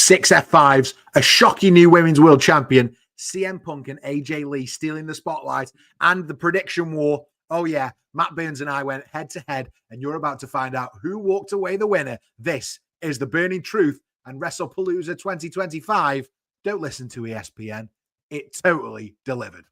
6 F5s, a shocking new women's world champion, CM Punk and AJ Lee stealing the spotlight, and the prediction war. Oh yeah, Matt Burns and I went head to head, and you're about to find out who walked away the winner. This is The Burning Truth and Wrestlepalooza 2025. Don't listen to ESPN. It totally delivered.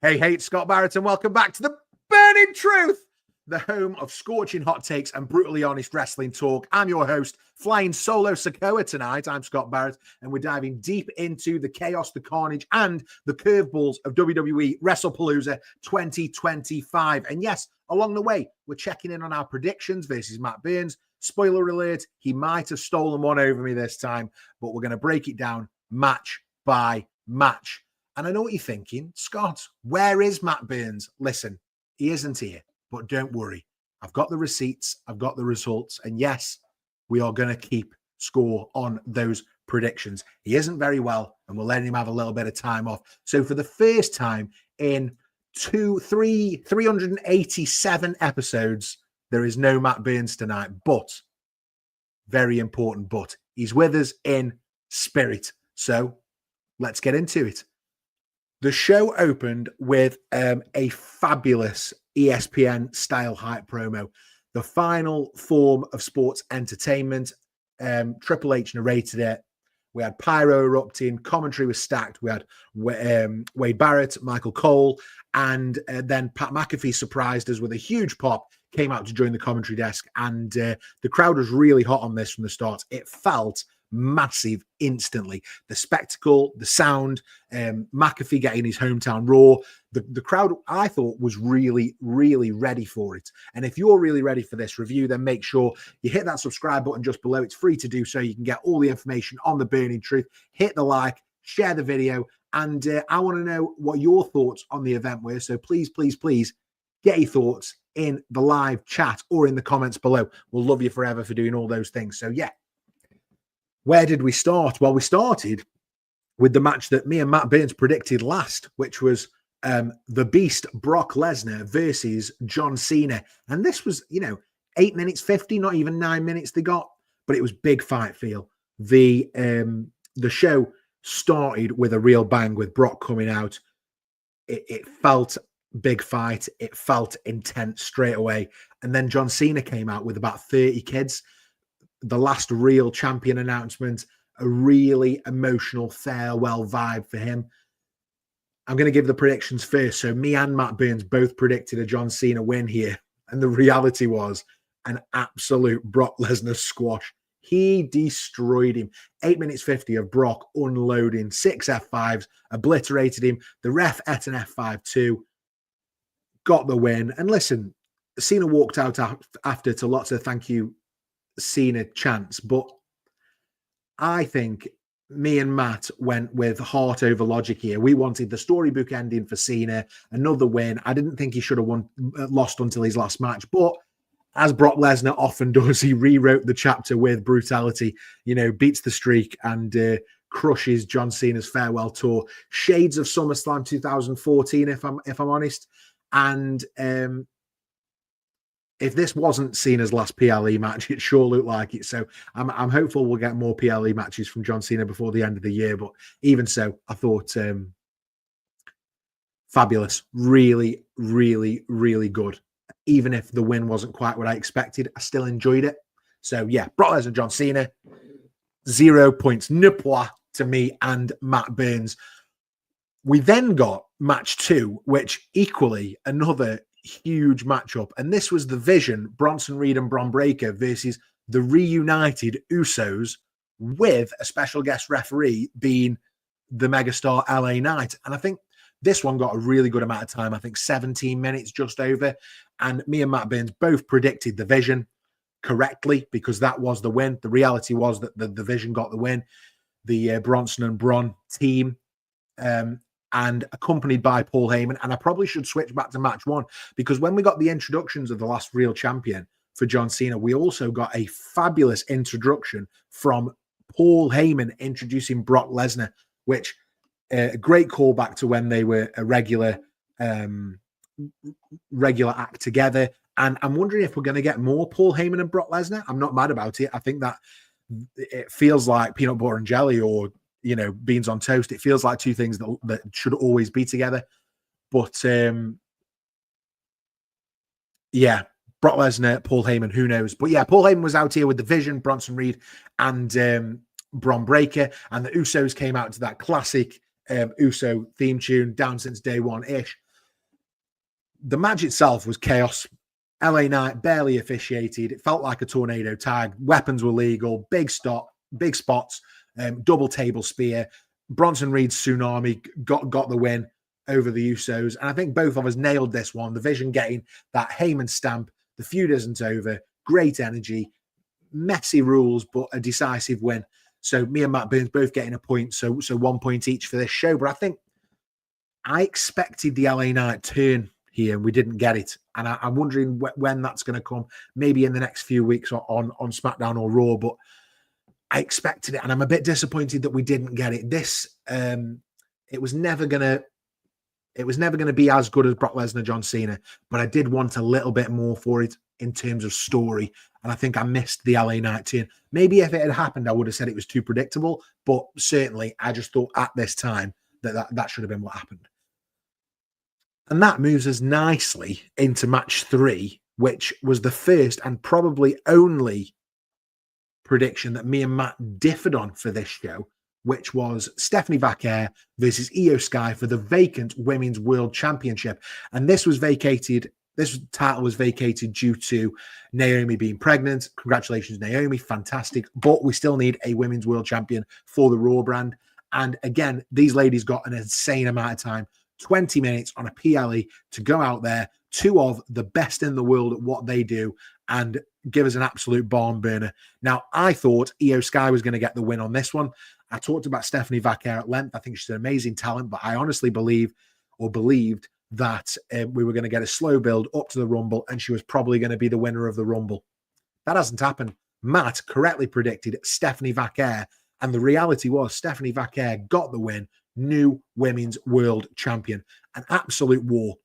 Hey, it's Scott Barratt, and welcome back to The Burning Truth, the home of scorching hot takes and brutally honest wrestling talk. I'm your host, flying solo Sokoa tonight. I'm Scott Barratt, and we're diving deep into the chaos, the carnage, and the curveballs of WWE Wrestlepalooza 2025. And yes, along the way, we're checking in on our predictions versus Matt Burns. Spoiler alert, he might have stolen one over me this time, but we're going to break it down match by match. And I know what you're thinking, Scott, where is Matt Burns? Listen, he isn't here, but don't worry. I've got the receipts, I've got the results, and yes, we are going to keep score on those predictions. He isn't very well, and we're letting him have a little bit of time off. So for the first time in 387 episodes, there is no Matt Burns tonight, but, very important but, he's with us in spirit. So let's get into it. The show opened with a fabulous ESPN style hype promo, the final form of sports entertainment. Triple H narrated it. We had pyro erupting, commentary was stacked. We had Wade Barrett, Michael Cole, and then Pat McAfee surprised us with a huge pop, came out to join the commentary desk, and the crowd was really hot on this from the start. It felt massive instantly. The spectacle, the sound, McAfee getting his hometown Raw. The crowd, I thought, was really, really ready for it. And if you're really ready for this review, then make sure you hit that subscribe button just below. It's free to do so. You can get all the information on The Burning Truth. Hit the like, share the video, and I want to know what your thoughts on the event were. So please, please, please get your thoughts in the live chat or in the comments below. We'll love you forever for doing all those things. So yeah. Where did we start? Well, we started with the match that me and Matt Burns predicted last, which was the Beast Brock Lesnar versus John Cena. And this was, 8 minutes 50, not even 9 minutes they got, but it was big fight feel. The show started with a real bang with Brock coming out. It felt big fight. It felt intense straight away. And then John Cena came out with about 30 kids. The last real champion announcement, a really emotional farewell vibe for him. I'm going to give the predictions first. So me and Matt Burns both predicted a John Cena win here. And the reality was an absolute Brock Lesnar squash. He destroyed him. 8 minutes 50 of Brock unloading 6 F5s, obliterated him. The ref ate an F5 too. Got the win. And listen, Cena walked out after to lots of thank you Cena chance, but I think me and Matt went with heart over logic here. We wanted the storybook ending for Cena, another win. I didn't think he should have lost until his last match, but as Brock Lesnar often does, he rewrote the chapter with brutality, beats the streak and crushes John Cena's farewell tour. Shades of SummerSlam 2014, if I'm honest. And if this wasn't Cena's last PLE match, it sure looked like it. So I'm hopeful we'll get more PLE matches from John Cena before the end of the year. But even so, I thought fabulous. Really, really, really good. Even if the win wasn't quite what I expected, I still enjoyed it. So yeah, Brock Lesnar, John Cena, 0 points. Ne point to me and Matt Burns. We then got match 2, which equally another huge matchup, and this was the Vision, Bronson Reed and Bron Breakker versus the reunited Usos, with a special guest referee being the megastar LA Knight. And I think this one got a really good amount of time. I think 17 minutes, just over. And me and Matt Burns both predicted the Vision correctly because that was the win. The reality was that the Vision got the win. The Bronson and Bron team, and accompanied by Paul Heyman. And I probably should switch back to match 1 because when we got the introductions of the last real champion for John Cena, we also got a fabulous introduction from Paul Heyman introducing Brock Lesnar, which A great callback to when they were a regular act together. And I'm wondering if we're going to get more Paul Heyman and Brock Lesnar. I'm not mad about it. I think that it feels like peanut butter and jelly, or beans on toast. It feels like two things that should always be together. But yeah, Brock Lesnar, Paul Heyman, who knows? But yeah, Paul Heyman was out here with the Vision, Bronson Reed, and Bron Breakker, and the Usos came out to that classic Uso theme tune, down since day one-ish. The match itself was chaos. LA Knight barely officiated. It felt like a tornado tag. Weapons were legal. Big spots, double table spear. Bronson Reed's tsunami got the win over the Usos. And I think both of us nailed this one. The Vision getting that Heyman stamp. The feud isn't over. Great energy. Messy rules, but a decisive win. So me and Matt Burns both getting a point. So 1 point each for this show. But I think I expected the LA Knight turn here, and we didn't get it. And I'm wondering when that's going to come. Maybe in the next few weeks on SmackDown or Raw. But I expected it, and I'm a bit disappointed that we didn't get it. This it was never gonna be as good as Brock Lesnar, John Cena. But I did want a little bit more for it in terms of story. And I think I missed the LA Knight turn. Maybe if it had happened, I would have said it was too predictable. But certainly, I just thought at this time that should have been what happened. And that moves us nicely into match 3, which was the first and probably only prediction that me and Matt differed on for this show, which was Stephanie Vaquer versus Io Sky for the vacant Women's World Championship. And this title was vacated due to Naomi being pregnant. Congratulations, Naomi. Fantastic. But we still need a Women's World Champion for the Raw brand. And again, these ladies got an insane amount of time. 20 minutes on a PLE to go out there, two of the best in the world at what they do, and give us an absolute barn burner. Now, I thought Io Sky was going to get the win on this one. I talked about Stephanie Vaquer at length. I think she's an amazing talent, but I honestly believed that we were going to get a slow build up to the Rumble, and she was probably going to be the winner of the Rumble. That hasn't happened. Matt correctly predicted Stephanie Vaquer, and the reality was Stephanie Vaquer got the win. New Women's World Champion. An absolute war.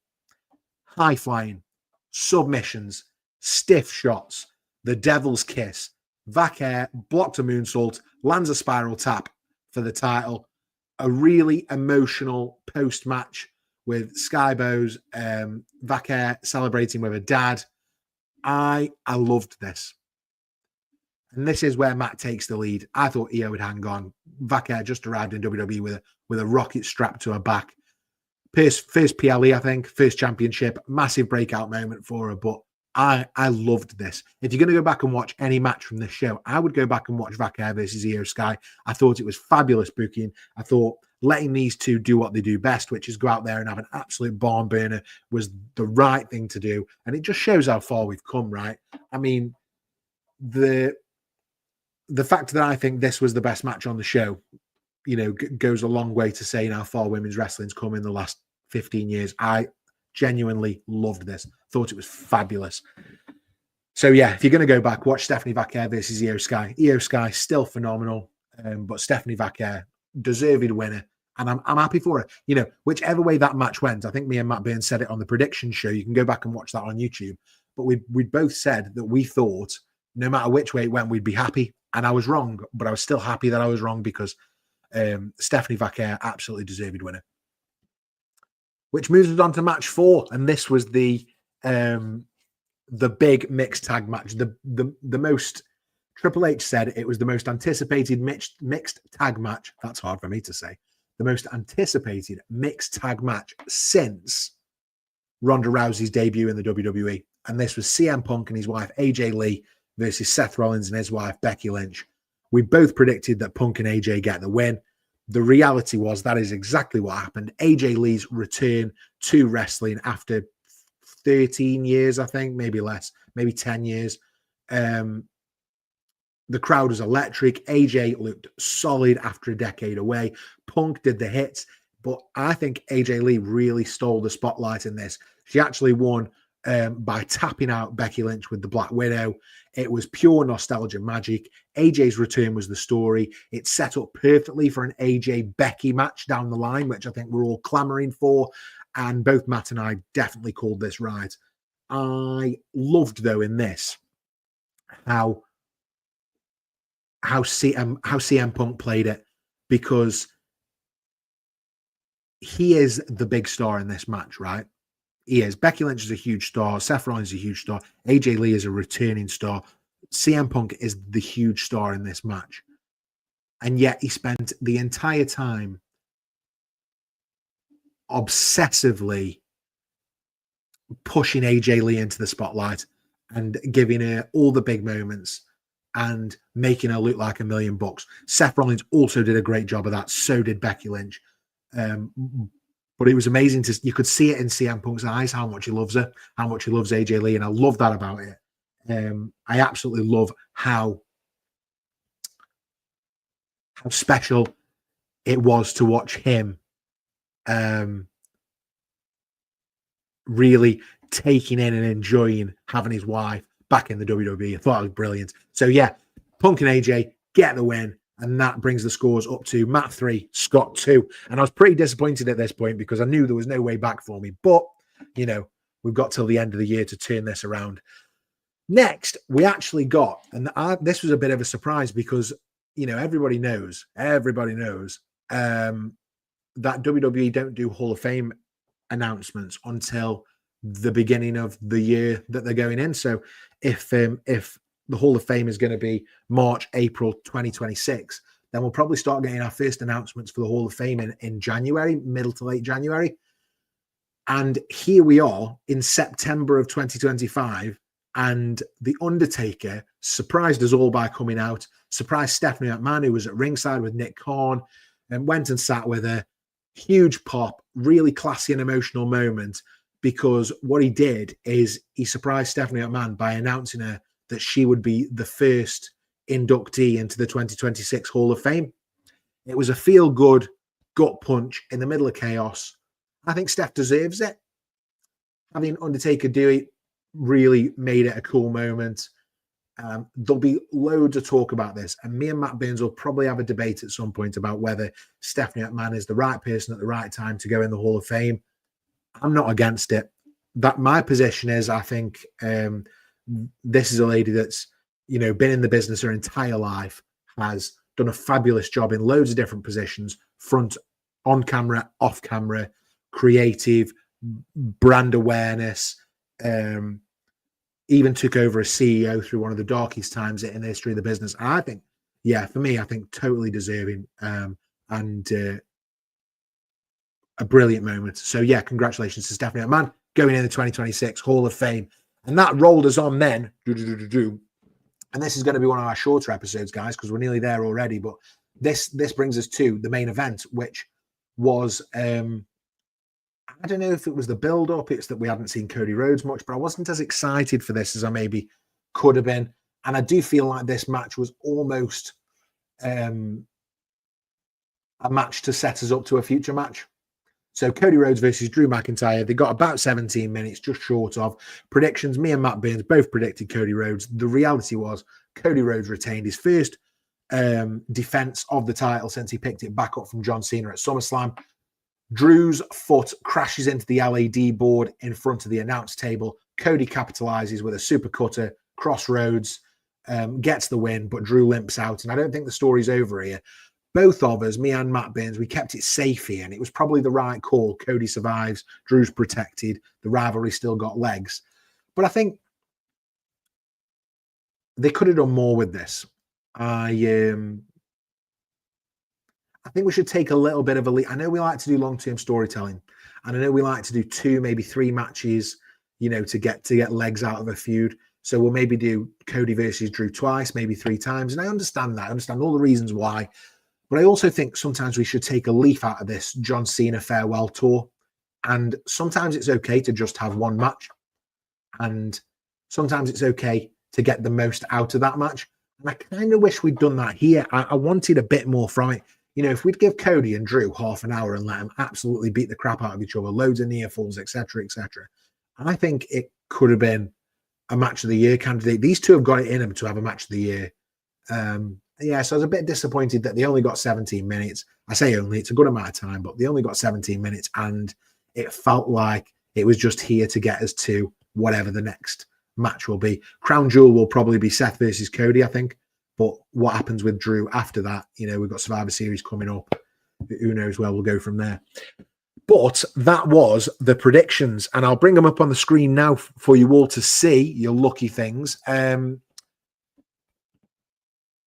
High flying, submissions, stiff shots, the devil's kiss. Vaquer blocked a moonsault, lands a spiral tap for the title. A really emotional post-match with Skybo's Vaquer celebrating with her dad. I loved this. And this is where Matt takes the lead. I thought Io would hang on. Vaquer just arrived in WWE with a rocket strapped to her back. First PLE, I think. First championship. Massive breakout moment for her. But I loved this. If you're going to go back and watch any match from this show, I would go back and watch Vaquer versus Io Sky. I thought it was fabulous booking. I thought letting these two do what they do best, which is go out there and have an absolute barn burner, was the right thing to do. And it just shows how far we've come, right? I mean, the fact that I think this was the best match on the show, goes a long way to saying how far women's wrestling's come in the last 15 years. I genuinely loved this. Thought it was fabulous. So yeah, if you're going to go back, watch Stephanie Vaquer versus Io Sky. Io Sky still phenomenal, but Stephanie Vaquer, deserved winner, and I'm happy for her. Whichever way that match went, I think me and Matt Burns said it on the prediction show. You can go back and watch that on YouTube. But we both said that we thought no matter which way it went, we'd be happy. And I was wrong, but I was still happy that I was wrong because Stephanie Vaquer, absolutely deserved winner. Which moves us on to match 4, and this was the big mixed tag match. The most, Triple H said it was the most anticipated mixed tag match. That's hard for me to say. The most anticipated mixed tag match since Ronda Rousey's debut in the WWE. And this was CM Punk and his wife AJ Lee versus Seth Rollins and his wife Becky Lynch. We both predicted that Punk and AJ get the win. The reality was that is exactly what happened. AJ Lee's return to wrestling after 13 years, I think, maybe less, maybe 10 years. The crowd was electric. AJ looked solid after a decade away. Punk did the hits, but I think AJ Lee really stole the spotlight in this. She actually won by tapping out Becky Lynch with the Black Widow. It was pure nostalgia magic. AJ's return was the story. It set up perfectly for an AJ-Becky match down the line, which I think we're all clamoring for. And both Matt and I definitely called this right. I loved, though, in this, how CM Punk played it, because he is the big star in this match, right? He is. Becky Lynch is a huge star. Seth Rollins is a huge star. AJ Lee is a returning star. CM Punk is the huge star in this match. And yet he spent the entire time obsessively pushing AJ Lee into the spotlight and giving her all the big moments and making her look like $1 million. Seth Rollins also did a great job of that. So did Becky Lynch. But it was amazing you could see it in CM Punk's eyes, how much he loves her, how much he loves AJ Lee. And I love that about it. I absolutely love how special it was to watch him really taking in and enjoying having his wife back in the WWE. I thought it was brilliant. So yeah, Punk and AJ get the win. And that brings the scores up to Matt 3, Scott 2. And I was pretty disappointed at this point because I knew there was no way back for me. But, you know, we've got till the end of the year to turn this around. Next, we actually got, and this was a bit of a surprise because, you know, everybody knows that WWE don't do Hall of Fame announcements until the beginning of the year that they're going in. So if the Hall of Fame is going to be March, April 2026, then we'll probably start getting our first announcements for the Hall of Fame in January, middle to late January. And here we are in September of 2025, and The Undertaker surprised us all by coming out, surprised Stephanie McMahon, who was at ringside with Nick Khan, and went and sat with her. Huge pop, really classy and emotional moment, because what he did is he surprised Stephanie McMahon by announcing her that she would be the first inductee into the 2026 Hall of Fame. It was a feel-good gut punch in the middle of chaos. I think Steph deserves it. Having Undertaker do it really made it a cool moment. There'll be loads of talk about this, and me and Matt Burns will probably have a debate at some point about whether Stephanie McMahon is the right person at the right time to go in the Hall of Fame. I'm not against it. That my position is, I think this is a lady that's, you know, been in the business her entire life, has done a fabulous job in loads of different positions, front, on camera, off camera, creative, brand awareness, even took over as CEO through one of the darkest times in the history of the business. And I think, yeah, for me, I think totally deserving and a brilliant moment. So yeah, congratulations to Stephanie McMahon going in the 2026 Hall of Fame. And that rolled us on then. And this is going to be one of our shorter episodes, guys, because we're nearly there already. But this brings us to the main event, which was, I don't know if it was the build-up. It's that we hadn't seen Cody Rhodes much, but I wasn't as excited for this as I maybe could have been. And I do feel like this match was almost a match to set us up to a future match. So Cody Rhodes versus Drew McIntyre. They got about 17 minutes, just short of predictions. Me and Matt Burns both predicted Cody Rhodes. The reality was Cody Rhodes retained his first defense of the title since he picked it back up from John Cena at SummerSlam. Drew's foot crashes into the LED board in front of the announce table. Cody capitalizes with a super cutter, crossroads, gets the win, but Drew limps out. And I don't think the story's over here. Both of us, me and Matt Burns, we kept it safe here, and it was probably the right call. Cody survives, Drew's protected, the rivalry still got legs. But I think they could have done more with this. I think we should take a little bit of a lead. I know we like to do long-term storytelling, and I know we like to do 2, maybe 3 matches, you know, to get legs out of a feud. So we'll maybe do Cody versus Drew twice, maybe 3 times. And I understand that. I understand all the reasons why. But I also think sometimes we should take a leaf out of this John Cena farewell tour. And sometimes it's okay to just have one match. And sometimes it's okay to get the most out of that match. And I kind of wish we'd done that here. I wanted a bit more from it. You know, if we'd give Cody and Drew half an hour and let them absolutely beat the crap out of each other, loads of near falls, etc., etc., I think could have been a match of the year candidate. These two have got it in them to have a match of the year. Yeah, so I was a bit disappointed that they only got 17 minutes. I say only, it's a good amount of time, but they only got 17 minutes, and it felt like it was just here to get us to whatever the next match will be. Crown Jewel will probably be Seth versus Cody, I think. But what happens with Drew after that? You know, we've got Survivor Series coming up. Who knows where we'll go from there. But that was the predictions, and I'll bring them up on the screen now for you all to see, your lucky things.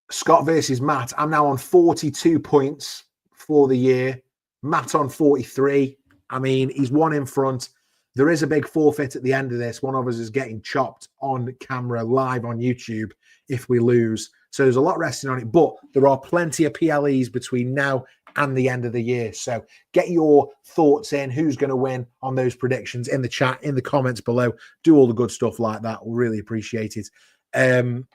Scott versus Matt. I'm now on 42 points for the year. Matt on 43. I mean, he's one in front. There is a big forfeit at the end of this. One of us is getting chopped on camera live on YouTube if we lose. So there's a lot resting on it, but there are plenty of PLEs between now and the end of the year. So get your thoughts in. Who's going to win on those predictions in the chat, in the comments below. Do all the good stuff like that. We'll really appreciate it. Am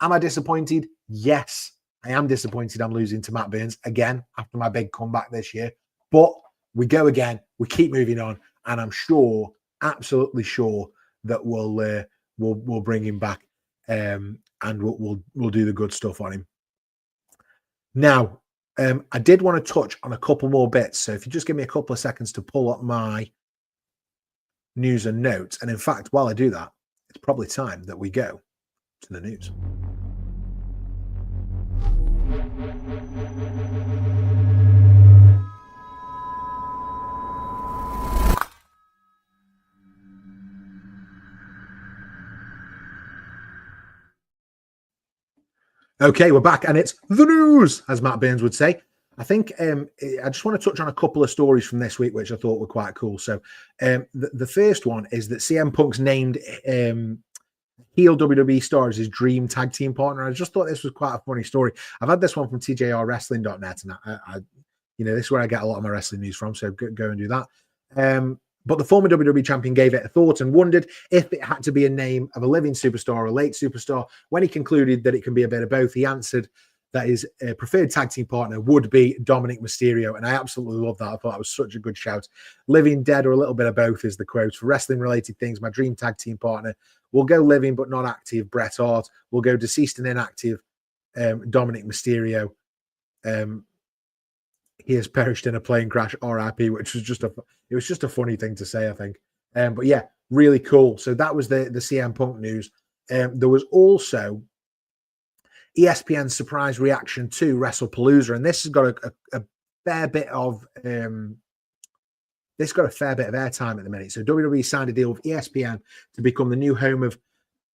I disappointed? Yes, I am disappointed I'm losing to Matt Burns again after my big comeback this year. But we go again. We keep moving on. And I'm sure, absolutely sure, that we'll bring him back and we'll do the good stuff on him. Now, I did want to touch on a couple more bits. So if you just give me a couple of seconds to pull up my news and notes. And in fact, while I do that, it's probably time that we go to the news. Okay, we're back, and it's the news, as Matt Burns would say. I think I just want to touch on a couple of stories from this week, which I thought were quite cool. So the first one is that CM Punk's named heel WWE star as his dream tag team partner. I just thought this was quite a funny story. I've had this one from tjrwrestling.net, and I you know, this is where I get a lot of my wrestling news from, so go and do that. But the former WWE champion gave it a thought and wondered if it had to be a name of a living superstar or a late superstar. When he concluded that it can be a bit of both, he answered that his preferred tag team partner would be Dominic Mysterio. And I absolutely love that. I thought that was such a good shout. Living, dead, or a little bit of both is the quote. For wrestling-related things, my dream tag team partner will go living but not active, Bret Hart. Will go deceased and inactive, Dominic Mysterio. He has perished in a plane crash, RIP, which was just a funny thing to say, I think. But yeah, really cool. So that was the CM Punk news. There was also ESPN's surprise reaction to Wrestlepalooza, and this has got a fair bit of airtime at the minute. So WWE signed a deal with ESPN to become the new home of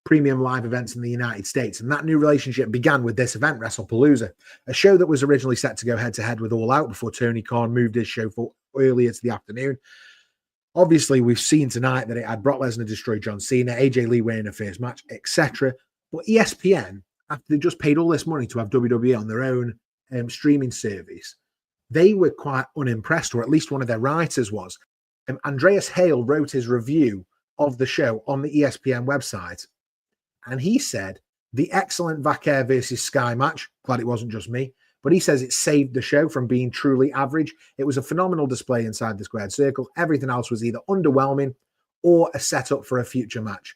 premium live events in the United States. And that new relationship began with this event, Wrestlepalooza, a show that was originally set to go head-to-head with All Out before Tony Khan moved his show for earlier to the afternoon. Obviously, we've seen tonight that it had Brock Lesnar destroy John Cena, AJ Lee winning a first match, etc. But ESPN, after they just paid all this money to have WWE on their own streaming service, they were quite unimpressed, or at least one of their writers was. Andreas Hale wrote his review of the show on the ESPN website, and he said, the excellent Vaquer versus Sky match, glad it wasn't just me, but he says it saved the show from being truly average. It was a phenomenal display inside the squared circle. Everything else was either underwhelming or a setup for a future match.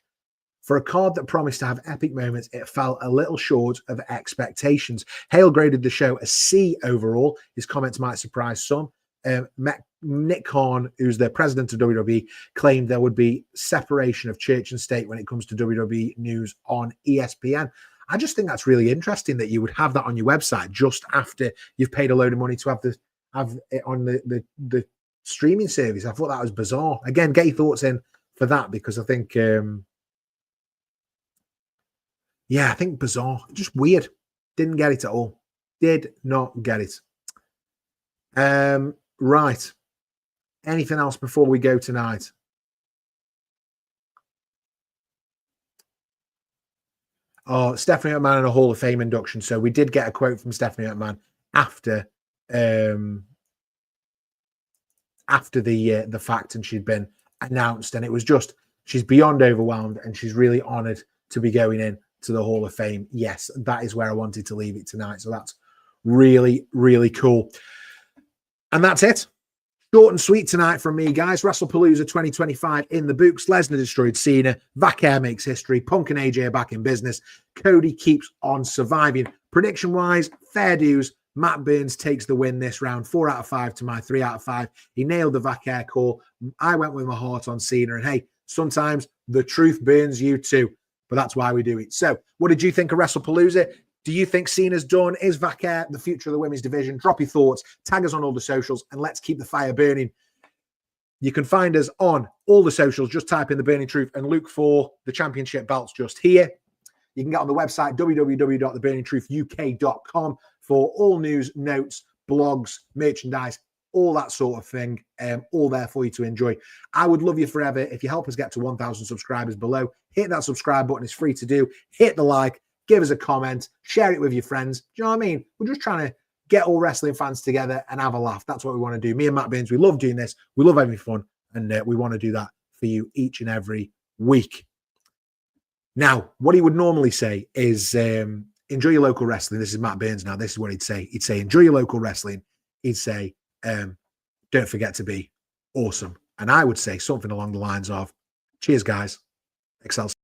For a card that promised to have epic moments, it fell a little short of expectations. Hale graded the show a C overall. His comments might surprise some. Nick Khan, who's the president of WWE, claimed there would be separation of church and state when it comes to WWE news on ESPN. I just think that's really interesting that you would have that on your website just after you've paid a load of money to have it on the streaming service. I thought that was bizarre. Again, get your thoughts in for that, because I think, I think bizarre, just weird. Didn't get it at all. Did not get it. Right. Anything else before we go tonight? Oh, Stephanie McMahon in a Hall of Fame induction. So we did get a quote from Stephanie McMahon after the fact, and she'd been announced, and it was just, she's beyond overwhelmed, and she's really honored to be going in to the Hall of Fame. Yes, that is where I wanted to leave it tonight. So that's really, really cool. And that's it. Short and sweet tonight from me, guys. Wrestlepalooza 2025 in the books. Lesnar destroyed Cena. Vaquer makes history. Punk and AJ are back in business. Cody keeps on surviving. Prediction-wise, fair dues. Matt Burns takes the win this round. 4 out of 5 to my 3 out of 5. He nailed the Vaquer call. I went with my heart on Cena. And hey, sometimes the truth burns you too. But that's why we do it. So, what did you think of Wrestlepalooza? Do you think Cena's done? Is Vaquer the future of the women's division? Drop your thoughts. Tag us on all the socials and let's keep the fire burning. You can find us on all the socials. Just type in The Burning Truth and look for the championship belts just here. You can get on the website, www.theburningtruthuk.com, for all news, notes, blogs, merchandise, all that sort of thing, all there for you to enjoy. I would love you forever if you help us get to 1,000 subscribers below. Hit that subscribe button. It's free to do. Hit the like. Give us a comment, share it with your friends. Do you know what I mean? We're just trying to get all wrestling fans together and have a laugh. That's what we want to do. Me and Matt Burns, we love doing this. We love having fun. And we want to do that for you each and every week. Now, what he would normally say is, enjoy your local wrestling. This is Matt Burns now. This is what he'd say. He'd say, enjoy your local wrestling. He'd say, don't forget to be awesome. And I would say something along the lines of, cheers, guys. Excelsior.